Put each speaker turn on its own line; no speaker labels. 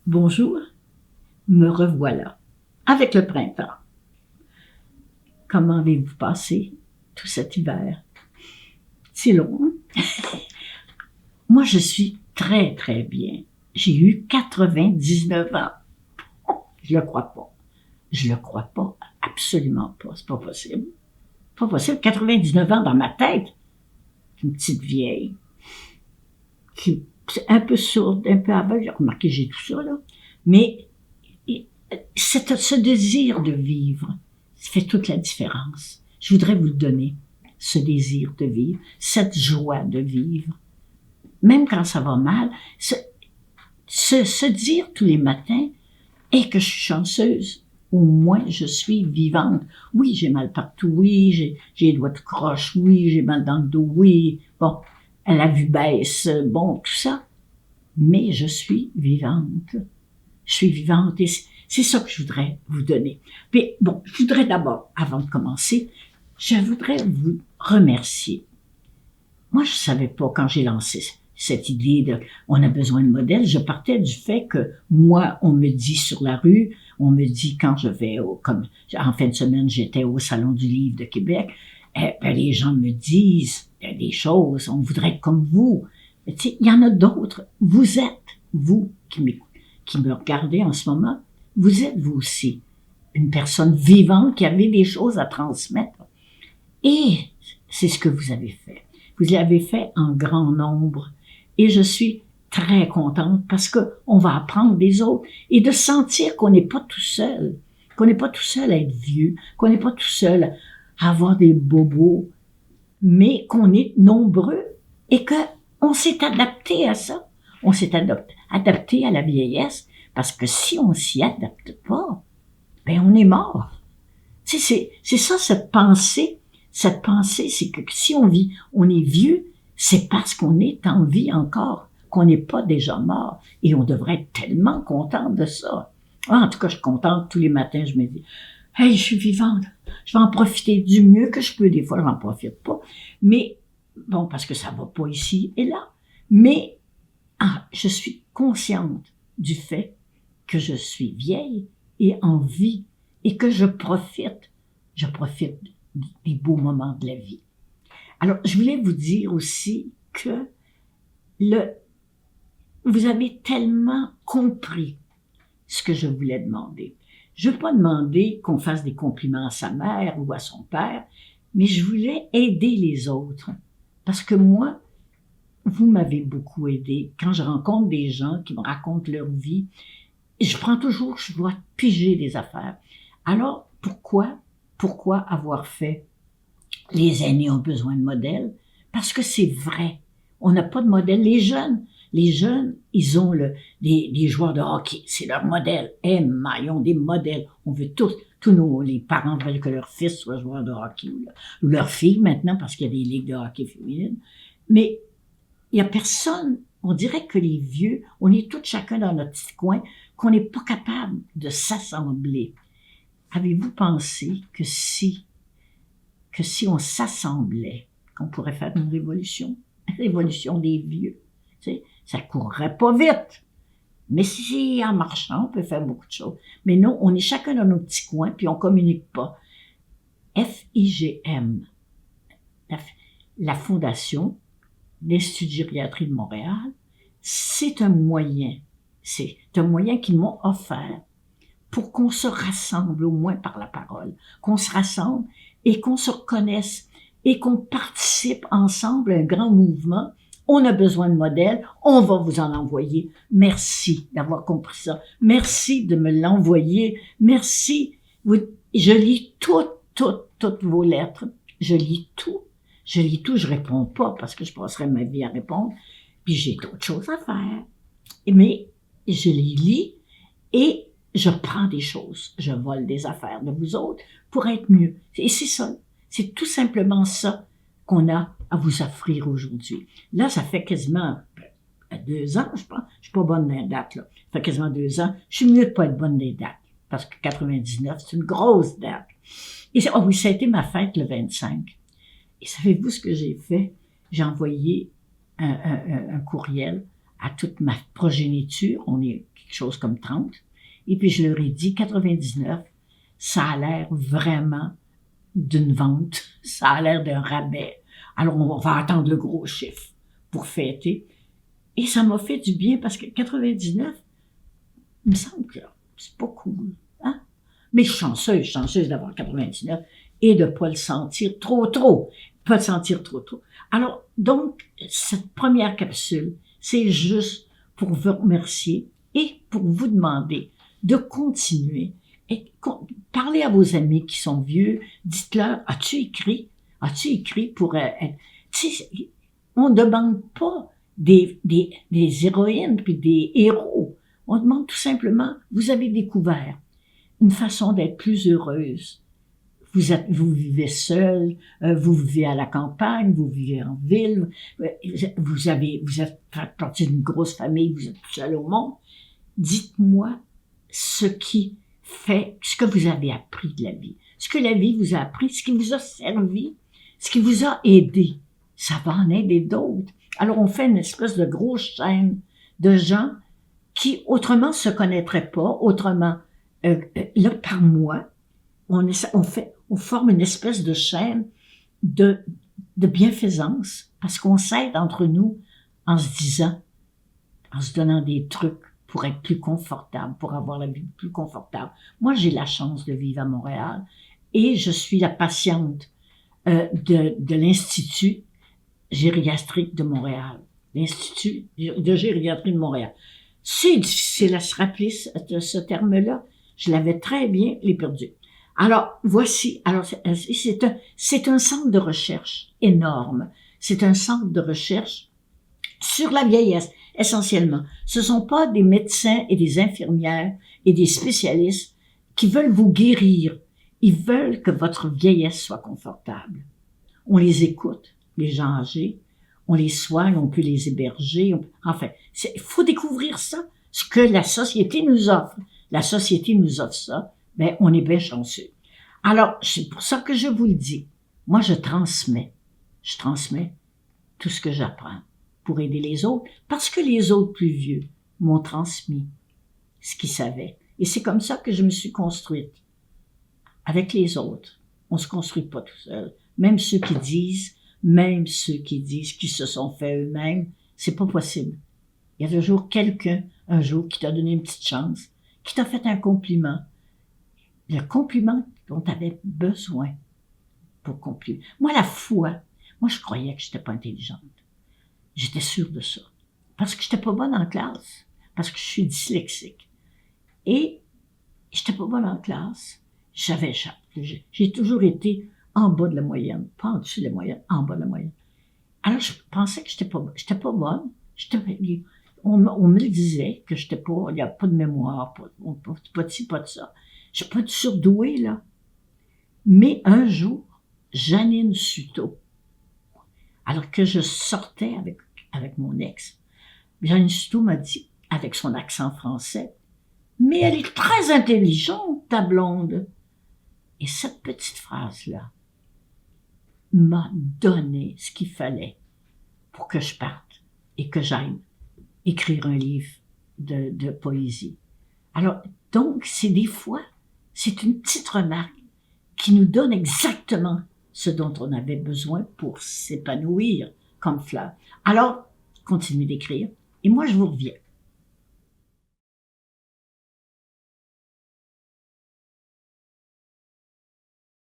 Bonjour, me revoilà, avec le printemps. Comment avez-vous passé tout cet hiver? C'est long, hein? Moi, je suis très, très bien. J'ai eu 99 ans. Je le crois pas. Je le crois pas. Absolument pas. C'est pas possible. Pas possible. 99 ans dans ma tête. Une petite vieille. Qui est un peu sourde, un peu aveugle. J'ai remarqué, j'ai tout ça, là. Mais ce désir de vivre, ça fait toute la différence. Je voudrais vous le donner, ce désir de vivre, cette joie de vivre. Même quand ça va mal, se dire tous les matins, et que je suis chanceuse, au moins je suis vivante. Oui, j'ai mal partout, oui, j'ai les doigts de croche, oui, j'ai mal dans le dos, oui, bon, la vue baisse, bon, tout ça. Mais je suis vivante. Je suis vivante et c'est ça que je voudrais vous donner. Puis, bon, je voudrais d'abord, avant de commencer, je voudrais vous remercier. Moi, je savais pas quand j'ai lancé cette idée de on a besoin de modèles, je partais du fait que moi, on me dit sur la rue, on me dit quand je vais comme en fin de semaine, j'étais au Salon du Livre de Québec, les gens me disent des choses, on voudrait être comme vous. Tu sais, il y en a d'autres. Vous êtes, vous qui me regardez en ce moment, vous êtes vous aussi une personne vivante qui avait des choses à transmettre. Et c'est ce que vous avez fait. Vous l'avez fait en grand nombre. Et je suis très contente parce que on va apprendre des autres et de sentir qu'on n'est pas tout seul, qu'on n'est pas tout seul à être vieux, qu'on n'est pas tout seul à avoir des bobos, mais qu'on est nombreux et que on s'est adapté à ça. On s'est adapté à la vieillesse parce que si on s'y adapte pas, ben on est mort. Tu sais, c'est ça cette pensée. Cette pensée, c'est que si on vit, on est vieux, c'est parce qu'on est en vie encore, qu'on n'est pas déjà mort. Et on devrait être tellement content de ça. En tout cas, je suis contente tous les matins, je me dis, hey, je suis vivante. Je vais en profiter du mieux que je peux. Des fois, je n'en profite pas. Mais, bon, parce que ça va pas ici et là. Mais, je suis consciente du fait que je suis vieille et en vie et que je profite des beaux moments de la vie. Alors, je voulais vous dire aussi que vous avez tellement compris ce que je voulais demander. Je veux pas demander qu'on fasse des compliments à sa mère ou à son père, mais je voulais aider les autres. Parce que moi, vous m'avez beaucoup aidé. Quand je rencontre des gens qui me racontent leur vie, je prends toujours, je dois piger des affaires. Alors, pourquoi avoir fait les aînés ont besoin de modèles? Parce que c'est vrai. On n'a pas de modèle. Les jeunes, ils ont des joueurs de hockey. C'est leur modèle. Ils ont des modèles. On veut les parents veulent que leur fils soit joueur de hockey ou leur fille maintenant parce qu'il y a des ligues de hockey féminines. Mais il y a personne. On dirait que les vieux, on est tous chacun dans notre petit coin, qu'on n'est pas capable de s'assembler. Avez-vous pensé que si on s'assemblait, qu'on pourrait faire une révolution des vieux? Tu sais, ça courrait pas vite. Mais si en marchant, on peut faire beaucoup de choses. Mais non, on est chacun dans nos petits coins, puis on communique pas. FIGM, la Fondation d'Institut de gériatrie de Montréal, c'est un moyen qu'ils m'ont offert pour qu'on se rassemble, au moins par la parole, qu'on se rassemble et qu'on se reconnaisse et qu'on participe ensemble à un grand mouvement. On a besoin de modèles, on va vous en envoyer. Merci d'avoir compris ça. Merci de me l'envoyer. Merci. Je lis toutes vos lettres. Je lis tout, je réponds pas parce que je passerai ma vie à répondre, puis j'ai d'autres choses à faire. Mais je les lis et je prends des choses, je vole des affaires de vous autres pour être mieux. Et c'est ça, c'est tout simplement ça qu'on a à vous offrir aujourd'hui. Là, ça fait quasiment 2 ans, je pense. Je suis pas bonne dans les dates, là. Ça fait quasiment 2 ans. Je suis mieux de pas être bonne dans les dates parce que 99, c'est une grosse date. Et oui, ça a été ma fête le 25. Et savez-vous ce que j'ai fait? J'ai envoyé un courriel à toute ma progéniture, on est quelque chose comme 30, et puis je leur ai dit 99, ça a l'air vraiment d'une vente, ça a l'air d'un rabais. Alors on va attendre le gros chiffre pour fêter. Et ça m'a fait du bien parce que 99, il me semble que c'est pas cool. Hein? Mais chanceuse d'avoir 99 et de pas le sentir trop. Pas le sentir trop. Alors, donc, cette première capsule, c'est juste pour vous remercier et pour vous demander de continuer. Et parlez à vos amis qui sont vieux, dites-leur, as-tu écrit pour... tu sais, on ne demande pas des héroïnes puis des héros. On demande tout simplement, vous avez découvert une façon d'être plus heureuse. Vous vivez seul, vous vivez à la campagne, vous vivez en ville, vous êtes partie d'une grosse famille, vous êtes tout seul au monde. Dites-moi ce que vous avez appris de la vie, ce que la vie vous a appris, ce qui vous a servi, ce qui vous a aidé. Ça va en aider d'autres. Alors on fait une espèce de grosse chaîne de gens qui autrement se connaîtraient pas, autrement là par mois, on forme une espèce de chaîne de bienfaisance parce qu'on s'aide entre nous en se donnant des trucs pour être plus confortable, pour avoir la vie plus confortable. Moi, j'ai la chance de vivre à Montréal et je suis la patiente de l'Institut gériatrique de Montréal. L'Institut de gériatrie de Montréal. C'est difficile à se rappeler ce terme-là. Je l'avais très bien perdu. Alors, voici. Alors, c'est un centre de recherche énorme. C'est un centre de recherche sur la vieillesse, essentiellement. Ce sont pas des médecins et des infirmières et des spécialistes qui veulent vous guérir. Ils veulent que votre vieillesse soit confortable. On les écoute, les gens âgés. On les soigne, on peut les héberger. Enfin, il faut découvrir ça, ce que la société nous offre. La société nous offre ça, ben on est bien chanceux. Alors, c'est pour ça que je vous le dis. Moi, je transmets tout ce que j'apprends pour aider les autres, parce que les autres plus vieux m'ont transmis ce qu'ils savaient. Et c'est comme ça que je me suis construite. Avec les autres, on se construit pas tout seul. Même ceux qui disent qu'ils se sont fait eux-mêmes, c'est pas possible. Il y a toujours quelqu'un, un jour, qui t'a donné une petite chance, qui t'a fait un compliment. Le compliment dont tu avais besoin pour conclure. Moi, je croyais que j'étais pas intelligente. J'étais sûre de ça. Parce que j'étais pas bonne en classe. Parce que je suis dyslexique. Et j'étais pas bonne en classe. J'ai toujours été en bas de la moyenne. Pas en dessous de la moyenne, en bas de la moyenne. Alors, je pensais que j'étais pas bonne. On me le disait que il n'y a pas de mémoire, pas de ci, pas de ça. Je suis pas de surdouée, là. Mais un jour, Janine Suto, alors que je sortais avec mon ex, Janine Suto m'a dit, avec son accent français, « Mais elle est très intelligente, ta blonde. » Et cette petite phrase-là m'a donné ce qu'il fallait pour que je parte et que j'aille écrire un livre de poésie. Alors, donc, c'est une petite remarque qui nous donne exactement ce dont on avait besoin pour s'épanouir comme fleur. Alors, continuez d'écrire et moi, je vous reviens.